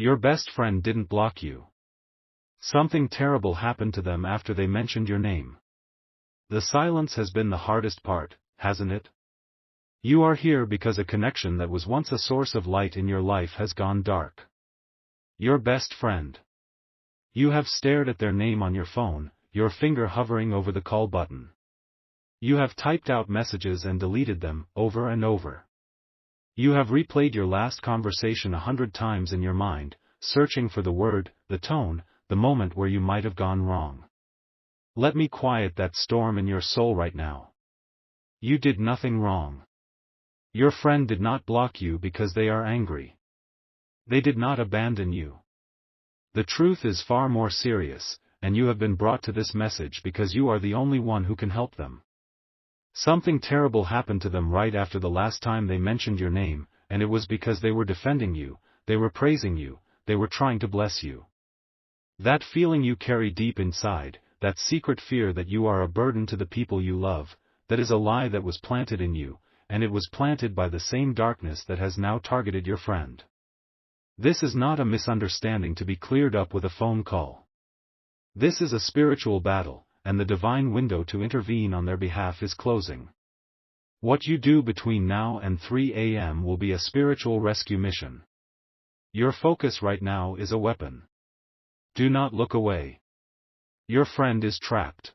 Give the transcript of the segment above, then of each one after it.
Your best friend didn't block you. Something terrible happened to them after they mentioned your name. The silence has been the hardest part, hasn't it? You are here because a connection that was once a source of light in your life has gone dark. Your best friend. You have stared at their name on your phone, your finger hovering over the call button. You have typed out messages and deleted them, over and over. You have replayed your last conversation 100 times in your mind, searching for the word, the tone, the moment where you might have gone wrong. Let me quiet that storm in your soul right now. You did nothing wrong. Your friend did not block you because they are angry. They did not abandon you. The truth is far more serious, and you have been brought to this message because you are the only one who can help them. Something terrible happened to them right after the last time they mentioned your name, and it was because they were defending you, they were praising you, they were trying to bless you. That feeling you carry deep inside, that secret fear that you are a burden to the people you love, that is a lie that was planted in you, and it was planted by the same darkness that has now targeted your friend. This is not a misunderstanding to be cleared up with a phone call. This is a spiritual battle, and the divine window to intervene on their behalf is closing. What you do between now and 3 a.m. will be a spiritual rescue mission. Your focus right now is a weapon. Do not look away. Your friend is trapped.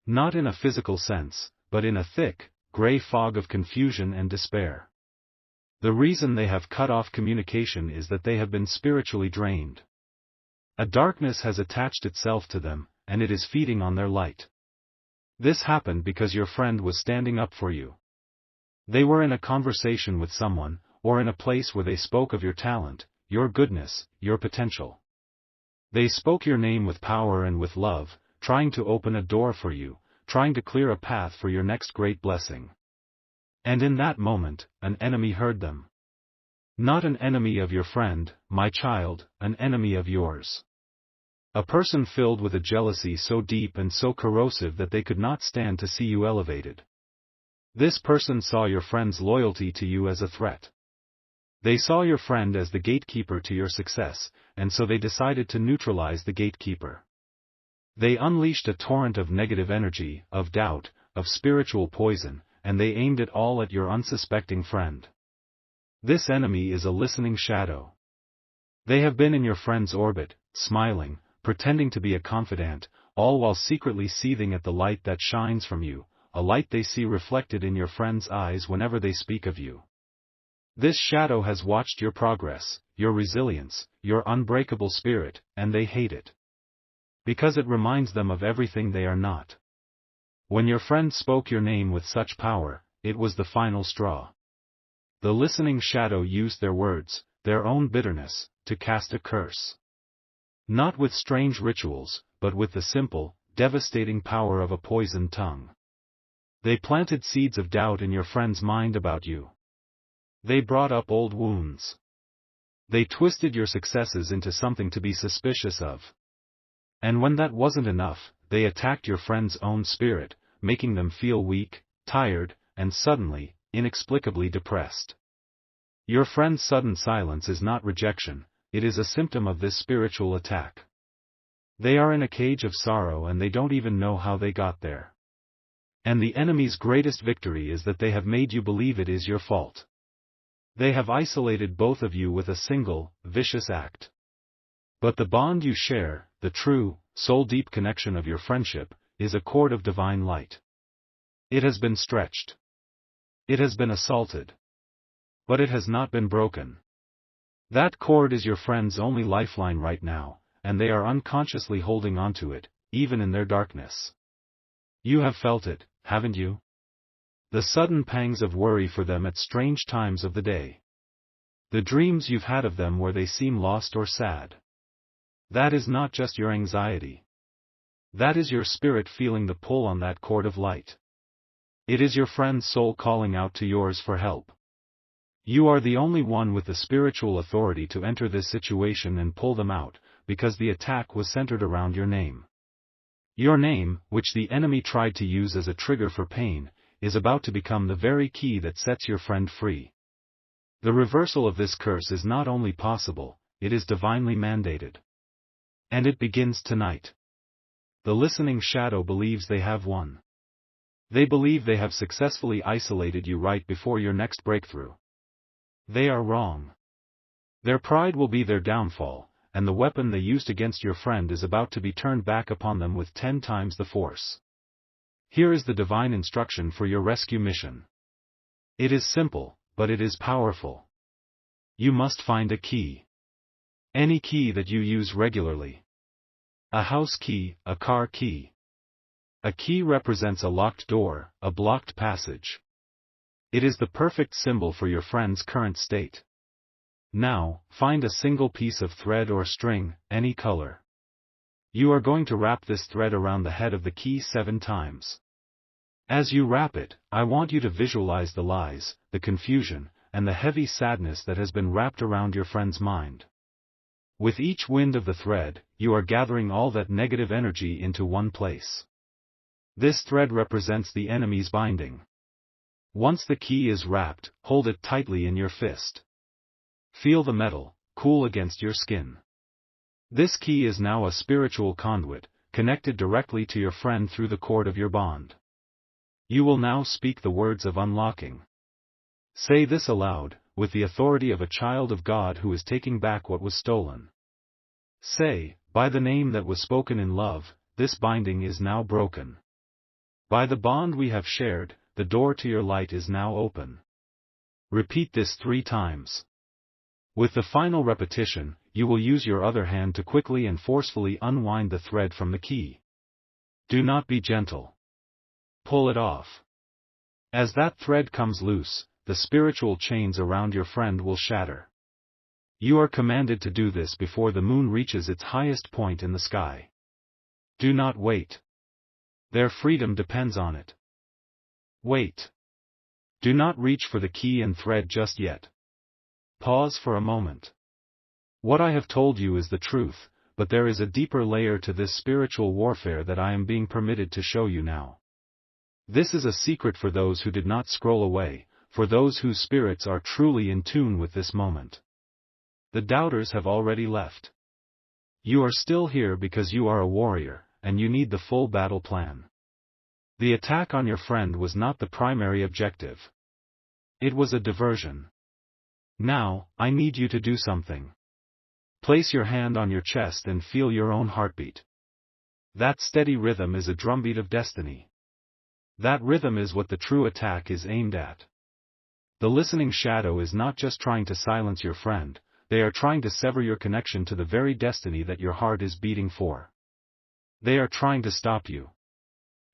Not in a physical sense, but in a thick, gray fog of confusion and despair. The reason they have cut off communication is that they have been spiritually drained. A darkness has attached itself to them, and it is feeding on their light. This happened because your friend was standing up for you. They were in a conversation with someone, or in a place where they spoke of your talent, your goodness, your potential. They spoke your name with power and with love, trying to open a door for you, trying to clear a path for your next great blessing. And in that moment, an enemy heard them. Not an enemy of your friend, my child, an enemy of yours. A person filled with a jealousy so deep and so corrosive that they could not stand to see you elevated. This person saw your friend's loyalty to you as a threat. They saw your friend as the gatekeeper to your success, and so they decided to neutralize the gatekeeper. They unleashed a torrent of negative energy, of doubt, of spiritual poison, and they aimed it all at your unsuspecting friend. This enemy is a listening shadow. They have been in your friend's orbit, smiling, pretending to be a confidant, all while secretly seething at the light that shines from you, a light they see reflected in your friend's eyes whenever they speak of you. This shadow has watched your progress, your resilience, your unbreakable spirit, and they hate it. Because it reminds them of everything they are not. When your friend spoke your name with such power, it was the final straw. The listening shadow used their words, their own bitterness, to cast a curse. Not with strange rituals, but with the simple, devastating power of a poisoned tongue. They planted seeds of doubt in your friend's mind about you. They brought up old wounds. They twisted your successes into something to be suspicious of. And when that wasn't enough, they attacked your friend's own spirit, making them feel weak, tired, and suddenly, inexplicably depressed. Your friend's sudden silence is not rejection, it is a symptom of this spiritual attack. They are in a cage of sorrow and they don't even know how they got there. And the enemy's greatest victory is that they have made you believe it is your fault. They have isolated both of you with a single, vicious act. But the bond you share, the true, soul-deep connection of your friendship, is a cord of divine light. It has been stretched. It has been assaulted. But it has not been broken. That cord is your friend's only lifeline right now, and they are unconsciously holding onto it, even in their darkness. You have felt it, haven't you? The sudden pangs of worry for them at strange times of the day. The dreams you've had of them where they seem lost or sad. That is not just your anxiety. That is your spirit feeling the pull on that cord of light. It is your friend's soul calling out to yours for help. You are the only one with the spiritual authority to enter this situation and pull them out, because the attack was centered around your name. Your name, which the enemy tried to use as a trigger for pain, is about to become the very key that sets your friend free. The reversal of this curse is not only possible, it is divinely mandated. And it begins tonight. The listening shadow believes they have won. They believe they have successfully isolated you right before your next breakthrough. They are wrong. Their pride will be their downfall, and the weapon they used against your friend is about to be turned back upon them with 10 times the force. Here is the divine instruction for your rescue mission. It is simple, but it is powerful. You must find a key. Any key that you use regularly. A house key, a car key. A key represents a locked door, a blocked passage. It is the perfect symbol for your friend's current state. Now, find a single piece of thread or string, any color. You are going to wrap this thread around the head of the key 7 times. As you wrap it, I want you to visualize the lies, the confusion, and the heavy sadness that has been wrapped around your friend's mind. With each wind of the thread, you are gathering all that negative energy into one place. This thread represents the enemy's binding. Once the key is wrapped, hold it tightly in your fist. Feel the metal, cool against your skin. This key is now a spiritual conduit, connected directly to your friend through the cord of your bond. You will now speak the words of unlocking. Say this aloud, with the authority of a child of God who is taking back what was stolen. Say, by the name that was spoken in love, this binding is now broken. By the bond we have shared, the door to your light is now open. Repeat this 3 times. With the final repetition, you will use your other hand to quickly and forcefully unwind the thread from the key. Do not be gentle. Pull it off. As that thread comes loose, the spiritual chains around your friend will shatter. You are commanded to do this before the moon reaches its highest point in the sky. Do not wait. Their freedom depends on it. Wait. Do not reach for the key and thread just yet. Pause for a moment. What I have told you is the truth, but there is a deeper layer to this spiritual warfare that I am being permitted to show you now. This is a secret for those who did not scroll away, for those whose spirits are truly in tune with this moment. The doubters have already left. You are still here because you are a warrior, and you need the full battle plan. The attack on your friend was not the primary objective. It was a diversion. Now, I need you to do something. Place your hand on your chest and feel your own heartbeat. That steady rhythm is a drumbeat of destiny. That rhythm is what the true attack is aimed at. The listening shadow is not just trying to silence your friend, they are trying to sever your connection to the very destiny that your heart is beating for. They are trying to stop you.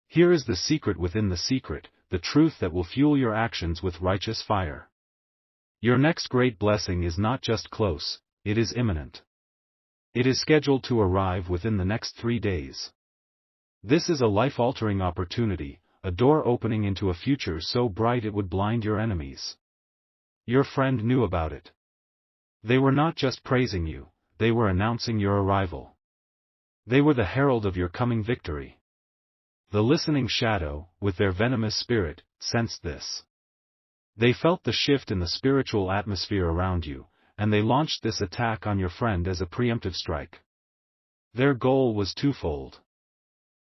Here is the secret within the secret, the truth that will fuel your actions with righteous fire. Your next great blessing is not just close, it is imminent. It is scheduled to arrive within the next 3 days. This is a life-altering opportunity, a door opening into a future so bright it would blind your enemies. Your friend knew about it. They were not just praising you, they were announcing your arrival. They were the herald of your coming victory. The listening shadow, with their venomous spirit, sensed this. They felt the shift in the spiritual atmosphere around you, and they launched this attack on your friend as a preemptive strike. Their goal was twofold.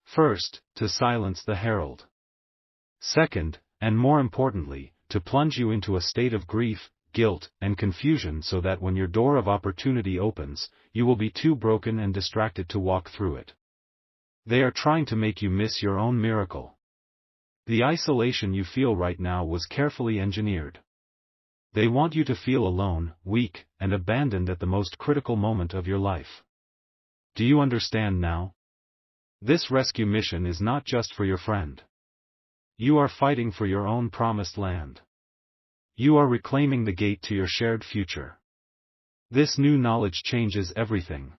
First, to silence the herald. Second, and more importantly, to plunge you into a state of grief, guilt, and confusion so that when your door of opportunity opens, you will be too broken and distracted to walk through it. They are trying to make you miss your own miracle. The isolation you feel right now was carefully engineered. They want you to feel alone, weak, and abandoned at the most critical moment of your life. Do you understand now? This rescue mission is not just for your friend. You are fighting for your own promised land. You are reclaiming the gate to your shared future. This new knowledge changes everything.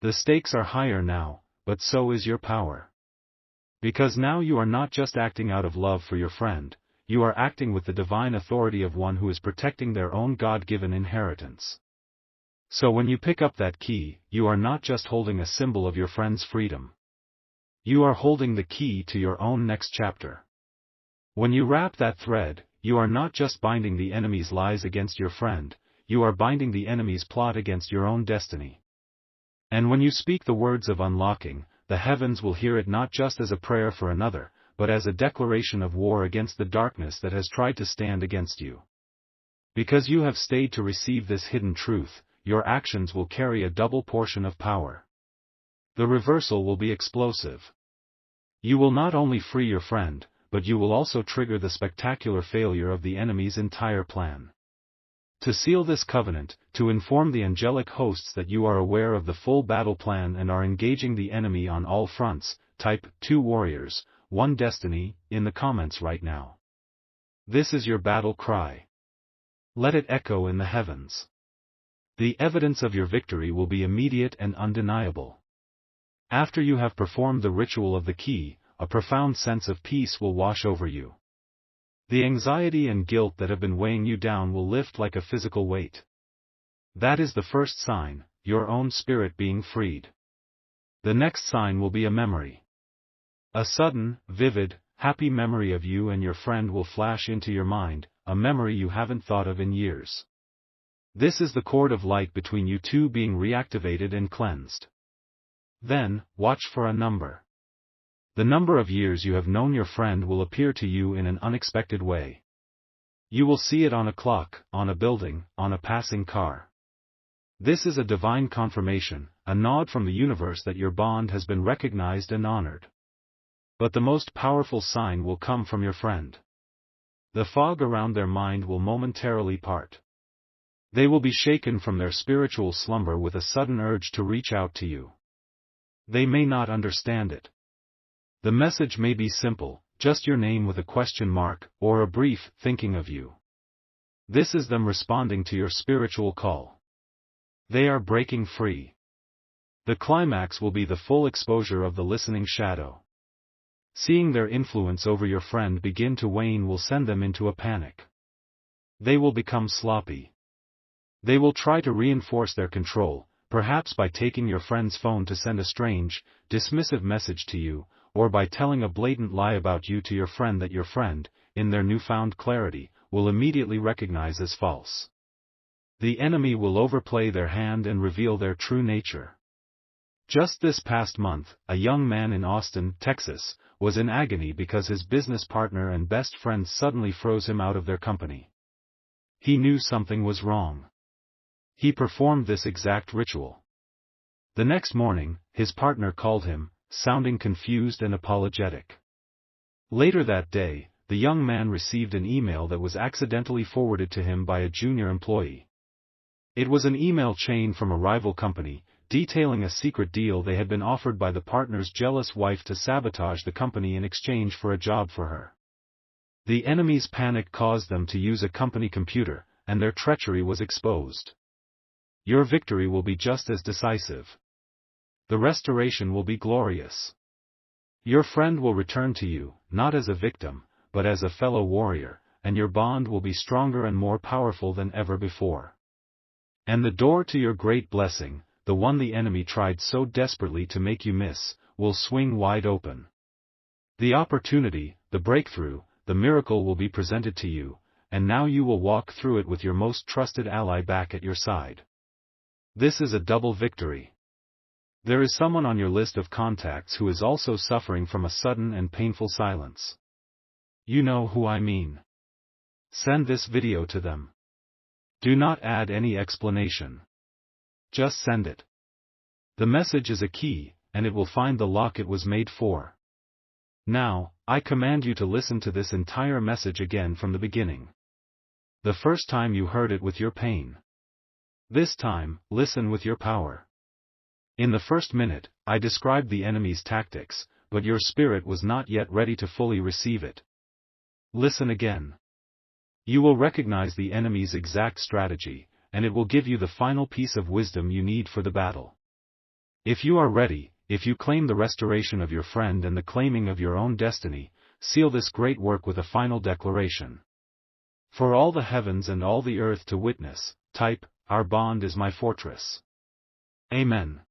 The stakes are higher now, but so is your power. Because now you are not just acting out of love for your friend, you are acting with the divine authority of one who is protecting their own God-given inheritance. So when you pick up that key, you are not just holding a symbol of your friend's freedom. You are holding the key to your own next chapter. When you wrap that thread, you are not just binding the enemy's lies against your friend, you are binding the enemy's plot against your own destiny. And when you speak the words of unlocking, the heavens will hear it not just as a prayer for another, but as a declaration of war against the darkness that has tried to stand against you. Because you have stayed to receive this hidden truth, your actions will carry a double portion of power. The reversal will be explosive. You will not only free your friend, but you will also trigger the spectacular failure of the enemy's entire plan. To seal this covenant, to inform the angelic hosts that you are aware of the full battle plan and are engaging the enemy on all fronts, type 2 warriors, 1 destiny, in the comments right now. This is your battle cry. Let it echo in the heavens. The evidence of your victory will be immediate and undeniable. After you have performed the ritual of the key, a profound sense of peace will wash over you. The anxiety and guilt that have been weighing you down will lift like a physical weight. That is the first sign, your own spirit being freed. The next sign will be a memory. A sudden, vivid, happy memory of you and your friend will flash into your mind, a memory you haven't thought of in years. This is the cord of light between you two being reactivated and cleansed. Then, watch for a number. The number of years you have known your friend will appear to you in an unexpected way. You will see it on a clock, on a building, on a passing car. This is a divine confirmation, a nod from the universe that your bond has been recognized and honored. But the most powerful sign will come from your friend. The fog around their mind will momentarily part. They will be shaken from their spiritual slumber with a sudden urge to reach out to you. They may not understand it. The message may be simple, just your name with a question mark, or a brief, thinking of you. This is them responding to your spiritual call. They are breaking free. The climax will be the full exposure of the listening shadow. Seeing their influence over your friend begin to wane will send them into a panic. They will become sloppy. They will try to reinforce their control, perhaps by taking your friend's phone to send a strange, dismissive message to you, or by telling a blatant lie about you to your friend that your friend, in their newfound clarity, will immediately recognize as false. The enemy will overplay their hand and reveal their true nature. Just this past month, a young man in Austin, Texas, was in agony because his business partner and best friend suddenly froze him out of their company. He knew something was wrong. He performed this exact ritual. The next morning, his partner called him, sounding confused and apologetic. Later that day, the young man received an email that was accidentally forwarded to him by a junior employee. It was an email chain from a rival company, detailing a secret deal they had been offered by the partner's jealous wife to sabotage the company in exchange for a job for her. The enemy's panic caused them to use a company computer, and their treachery was exposed. Your victory will be just as decisive. The restoration will be glorious. Your friend will return to you, not as a victim, but as a fellow warrior, and your bond will be stronger and more powerful than ever before. And the door to your great blessing, the one the enemy tried so desperately to make you miss, will swing wide open. The opportunity, the breakthrough, the miracle will be presented to you, and now you will walk through it with your most trusted ally back at your side. This is a double victory. There is someone on your list of contacts who is also suffering from a sudden and painful silence. You know who I mean. Send this video to them. Do not add any explanation. Just send it. The message is a key, and it will find the lock it was made for. Now, I command you to listen to this entire message again from the beginning. The first time you heard it with your pain. This time, listen with your power. In the first minute, I described the enemy's tactics, but your spirit was not yet ready to fully receive it. Listen again. You will recognize the enemy's exact strategy, and it will give you the final piece of wisdom you need for the battle. If you are ready, if you claim the restoration of your friend and the claiming of your own destiny, seal this great work with a final declaration. For all the heavens and all the earth to witness, type, "Our bond is my fortress." Amen.